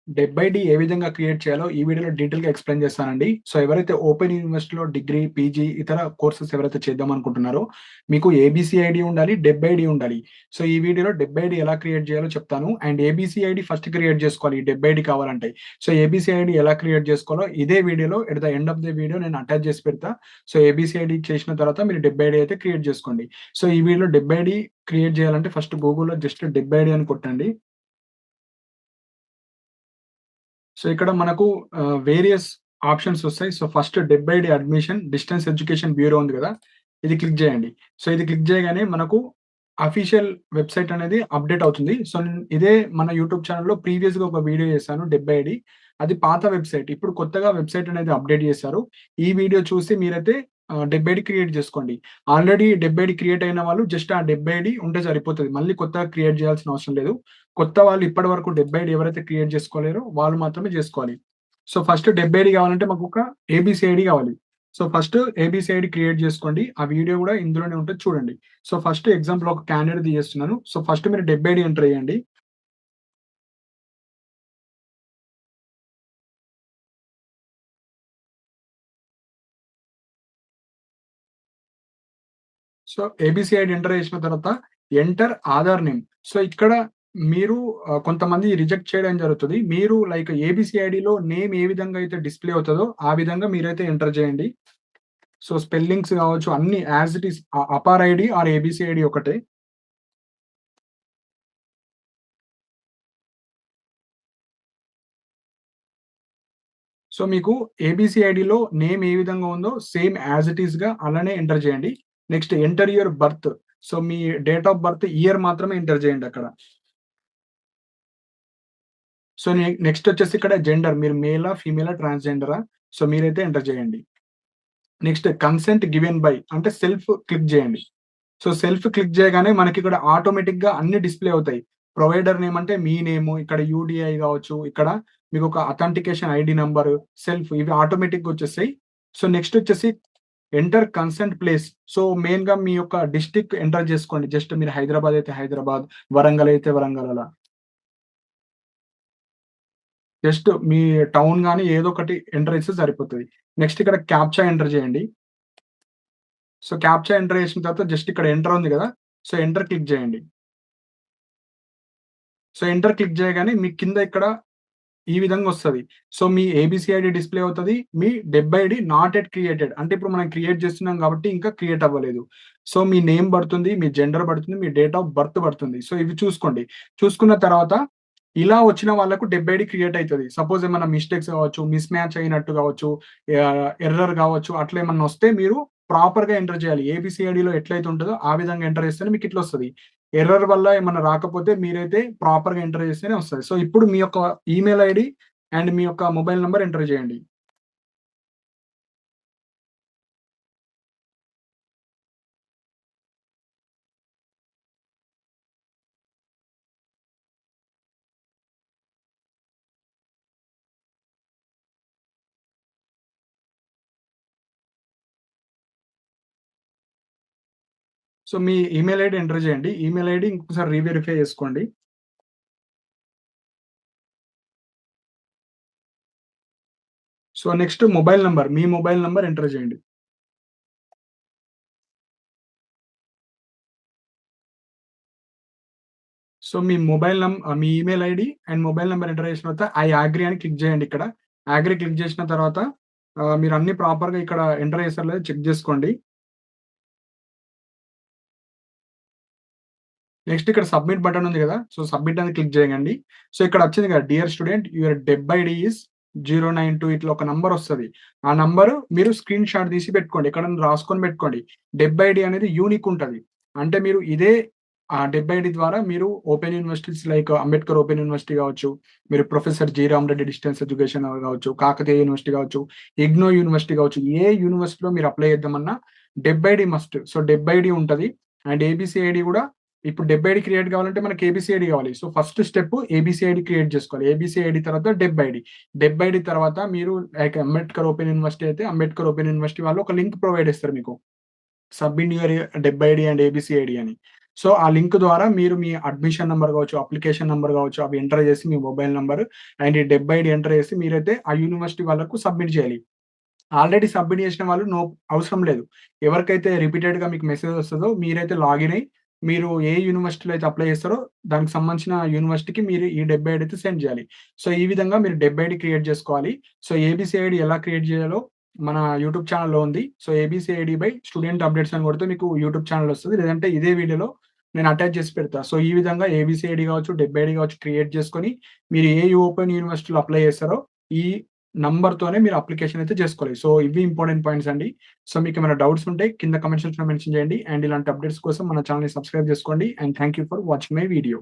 డెబ్ ID A విధంగా create చేయాలో ఈ వీడియోలో డీటెయిల్‌గా ఎక్స్‌ప్లెయిన్ చేస్తానండి. సో, ఎవరైతే ఓపెన్ యూనివర్సిటీలో డిగ్రీ, పీజీ ఇతర కోర్సెస్ ఎవరైతే చేద్దాం అనుకుంటున్నారో, మీకు ఏబీసీ ఐడీ ఉండాలి, డెబ్ ఐడీ ఉండాలి. సో, ఈ వీడియోలో డెబ్ ఐడీ ఎలా క్రియేట్ చేయాలో చెప్తాను. And ABC ID first create చేసుకోవాలి ఈ డెబ్ ఐడీ కావాలంటే. సో, ఏబీసీ ఐడీ ఎలా క్రియేట్ చేసుకోవాలో ఇదే వీడియోలో at the end of the video నేను అటాచ్ చేసి పెడతా. సో, ఏబీసీ ఐడీ చేసిన తర్వాత మీరు డెబ్ ఐడీ అయితే క్రియేట్ చేసుకోండి. సో, ఈ వీడియోలో డెబ్ ఐడీ క్రియేట్ చేయాలంటే ఫస్ట్ గూగుల్‌లో జస్ట్ డెబ్ ఐడీ అని కొట్టండి. సో, ఇక్కడ మనకు వేరియస్ ఆప్షన్స్ ఒస్తాయి. So, first DEB ID admission distance education bureau ఉంది గదా! ఇది క్లిక్ జేయండి. సో, ఇది క్లిక్ జేయగానే మనకు అఫీషియల్ వెబ్‌సైట్ అనేది అప్‌డేట్ అవుతుంది. సో, ఇదే మన యూట్యూబ్ ఛానెల్‌లో ప్రీవియస్‌గా ఒక వీడియో చేశాను డెబ్ ఐడీ. అది పాత వెబ్‌సైట్. ఇప్పుడు కొత్తగా వెబ్‌సైట్ అనేది అప్‌డేట్ చేశారు. ఈ వీడియో చూసి మీరైతే డెబ్ ఐడీ క్రియేట్ జేసుకోండి. ఆల్రెడీ డెబ్ ఐడీ క్రియేట్ అయిన వాళ్ళు జస్ట్ ఆ డెబ్ ఐడీ ఉంటే సరిపోతది. మళ్ళీ కొత్తగా క్రియేట్ జేయాల్సిన అవసరం లేదు. కొత్త వాళ్ళు ఇప్పటి వరకు డెబ్ ఐడీ ఎవరైతే క్రియేట్ చేసుకోలేరో వాళ్ళు మాత్రమే జేసుకోవాలి. సో, ఫస్ట్ డెబ్ ఐడీ గావాలంటే మాకొక ఏబీసీ ఐడీ గావాలి. So, first ABC ID create జేసుకోండి. ఆ వీడియో గూడా ఇందులోనే ఉంటది చూడండి. సో, ఫస్ట్ ఎగ్జాంపుల్ ఒక క్యాండిడేట్‌ది జేస్తున్నాను. సో, ఫస్ట్ మీరు డెబ్ ఐడీ ఎంటర్ చేయండి. సో, ఏబీసీ ఐడీ ఎంటర్ చేసిన తర్వాత ఎంటర్ ఆధార్ నేమ్. సో, ఇక్కడ మీరు కొంతమంది రిజెక్ట్ చేయడం జరుగుతది. మీరు లైక్ ఏబీసీ ఐడీలో నేమ్ ఏ విధంగా అయితే డిస్‌ప్లే అవుతదో ఆ విధంగా మీరైతే ఎంటర్ చేయండి. సో, స్పెల్లింగ్స్ గావచ్చు అన్నీ as it is Apaar ID or ABC ID ఒకటే. సో, మీకు ఏబీసీ ఐడీలో నేమ్ ఏ విధంగా ఉందో సేమ్ యాజ్ ఇట్ ఈస్‌గా అలానే ఎంటర్ చేయండి. Next enter your birth. So, మీ డేట్ ఆఫ్ బర్త్ ఇయర్ మాత్రమే ఎంటర్ చేయండి అక్కడ. సో, నెక్స్ట్ వచ్చేసి ఇక్కడ జెండర్ మీరు మేలా? ఫీమేలా? ట్రాన్స్‌జెండరా? సో, మీరైతే ఎంటర్ చేయండి. నెక్స్ట్ కన్సెంట్ గివెన్ బై అంటే సెల్ఫ్ క్లిక్ చేయండి. సో, సెల్ఫ్ క్లిక్ చేయగానే మనకిక్కడ ఆటోమేటిక్‌గా అన్ని డిస్‌ప్లే అవుతాయి. ప్రొవైడర్ నేమ్ అంటే మీ నేము, ఇక్కడ యూడీఐ గావచ్చు, ఇక్కడ మీకొక అథెంటికేషన్ ఐడీ నంబరు, సెల్ఫ్ ఇవి ఆటోమేటిక్‌గా వచ్చేస్తాయి. సో, నెక్స్ట్ వచ్చేసి ఎంటర్ కన్సెంట్ ప్లేస్. సో, మెయిన్‌గా మీ యొక్క డిస్ట్రిక్ట్ ఎంటర్ చేసుకోండి. జస్ట్ మీరు హైదరాబాద్ అయితే హైదరాబాద్, వరంగల్ అయితే వరంగల్ అలా. జస్ట్ మీ టౌన్ గాని ఏదో ఒకటి ఎంటర్ చేస్తే సరిపోతది. నెక్స్ట్ ఇక్కడ క్యాప్చా ఎంటర్ చేయండి. సో, క్యాప్చా ఎంటర్ చేసిన తర్వాత జస్ట్ ఇక్కడ ఎంటర్ ఉంది గదా! సో, ఎంటర్ క్లిక్ చేయండి. సో, ఎంటర్ క్లిక్ చేయగానే మీ కింద ఇక్కడ ఈ విధంగొస్తది. సో, మీ ఏబీసీ ఐడీ డిస్‌ప్లే అవుతది. మీ డెబ్ ఐడీ నాట్ యెట్ క్రియేటెడ్. అంటే ఇప్పుడు మనం క్రియేట్ చేస్తున్నాం కాబట్టి ఇంకా క్రియేట్ అవ్వలేదు. సో, మీ నేమ్ పడుతుంది, మీ జెండర్ పడుతుంది, మీ డేట్ ఆఫ్ బర్త్ పడుతుంది. సో, ఇవి చూసుకోండి. చూసుకున్న తర్వాత ఇలా వచ్చిన వాళ్ళకు డెబ్ ఐడీ క్రియేట్ అయితది. సపోజ్ ఏమన్నా మిస్టేక్స్ కావచ్చు, మిస్ మ్యాచ్ అయినట్టు కావచ్చు, ఎర్రర్ కావచ్చు, అట్లా ఏమన్నా వస్తే మీరు ప్రాపర్‌గా ఎంటర్ చేయాలి. ఏబీసీ ఐడీలో ఎట్లయితే ఉంటదో ఆ విధంగా ఎంటర్ చేస్తేనే మీకిట్లొస్తది. ఎర్రర్ వల్ల ఏమన్నా రాకపోతే మీరైతే ప్రాపర్‌గా ఎంటర్ చేస్తేనే వస్తది. సో, ఇప్పుడు మీ యొక్క ఈమెయిల్ ఐడీ అండ్ మీ యొక్క మొబైల్ నంబర్ ఎంటర్ చేయండి. సో, మీ ఈమెయిల్ ఐడీ ఎంటర్ చేయండి. ఈమెయిల్ ఐడీ ఇంకొకసారి రీవెరిఫై చేసుకోండి. So, next mobile number. మీ మొబైల్ నంబర్ ఎంటర్ చేయండి. సో, మీ email ID and mobile number enter చేసిన తర్వాత ఐ అగ్రీ అని క్లిక్ చేయండి ఇక్కడ. అగ్రీ క్లిక్ చేసిన తర్వాత మీరు అన్నీ ప్రాపర్‌గా ఇక్కడ ఎంటర్ చేసారో లేదో చెక్ చేసుకోండి. నెక్స్ట్ ఇక్కడ సబ్మిట్ బటన్ ఉంది గదా! సో, సబ్మిట్ అని క్లిక్ చేయండి. సో, ఇక్కడ వచ్చింది కదా! Dear student your DEB ID is 092 ఇట్లా ఒక నంబర్ వస్తది. ఆ నంబరు మీరు స్క్రీన్ షాట్ తీసి పెట్టుకోండి. ఎక్కడన్నా రాసుకొని పెట్టుకోండి. డెబ్ ఐడీ అనేది యూనిక్ ఉంటది. అంటే మీరు ఇదే డెబ్ ఐడీ ద్వారా మీరు open universities like Ambedkar open university గావచ్చు, మీరు professor G. Rama Reddy distance education గావచ్చు, కాకతీయ యూనివర్సిటీ గావచ్చు, ఇగ్నో యూనివర్సిటీ గావచ్చు, ఏ యూనివర్సిటీలో మీరు అప్లై చేద్దామన్నా డెబ్ ఐడీ మస్ట్. సో, డెబ్ ఐడీ ఉంటది. అండ్ ఏబీసీ ఐడీ గూడా ఇప్పుడు డెబ్ ఐడీ క్రియేట్ కావాలంటే మనకి ఏబీసీ ఐడీ కావాలి. So, first step ABC ID create చేసుకోవాలి. ఏబీసీ ఐడీ తర్వాత డెబ్ ఐడీ. డెబ్ ఐడీ తర్వాత మీరు లైక్ అంబేద్కర్ ఓపెన్ యూనివర్సిటీ అయితే అంబేద్కర్ ఓపెన్ యూనివర్సిటీ వాళ్ళు ఒక లింక్ ప్రొవైడ్ చేస్తారు మీకు. Submit your DEB ID and ABC ID అని. సో, ఆ లింక్ ద్వారా మీరు మీ అడ్మిషన్ నంబర్ కావచ్చు, అప్లికేషన్ నంబర్ కావచ్చు, అవి ఎంటర్ చేసి మీ మొబైల్ నంబర్ అండ్ ఈ డెబ్ ఐడీ ఎంటర్ చేసి మీరైతే ఆ యూనివర్సిటీ వాళ్ళకు సబ్మిట్ చేయాలి. ఆల్రెడీ సబ్మిట్ చేసిన వాళ్ళు అవసరం లేదు. ఎవరికైతే రిపీటెడ్‌గా మీకు మెసేజ్ వస్తదో మీరైతే లాగిన్ అయ్యి, మీరు ఏ యూనివర్సిటీలో అయితే అప్లై చేస్తారో దానికి సంబంధించిన యూనివర్సిటీకి మీరు ఈ డెబ్ ఐడీ అయితే సెండ్ చేయాలి. సో, ఈ విధంగా మీరు డెబ్ ఐడీ క్రియేట్ చేసుకోవాలి. సో, ఏబీసీ ఐడీ ఎలా క్రియేట్ చేయాలో మన యూట్యూబ్ ఛానెల్‌లో ఉంది. So, ABC ID by student updates అని కొడితే మీకు యూట్యూబ్ ఛానెల్ వస్తది. లేదంటే ఇదే వీడియోలో నేను అటాచ్ చేసి పెడతా. సో, ఈ విధంగా ఏబీసీ ఐడీ కావచ్చు, డెబ్ ఐడీ కావచ్చు క్రియేట్ చేసుకొని మీరు ఏ ఓపెన్ యూనివర్సిటీలో అప్లై చేస్తారో ఈ నంబర్‌తోనే మీరు అప్లికేషన్ అయితే చేసుకోవాలి. సో, ఇవి ఇంపార్టెంట్ పాయింట్స్ అండి. సో, మీకేమైనా డౌట్స్ ఉంటే కింద కామెంట్ సెక్షన్‌లో మెన్షన్ చేయండి. అండ్ ఇలాంటి అప్డేట్స్ కోసం మన ఛానెల్‌ని సబ్స్క్రైబ్ చేసుకోండి. And thank you for watching my video.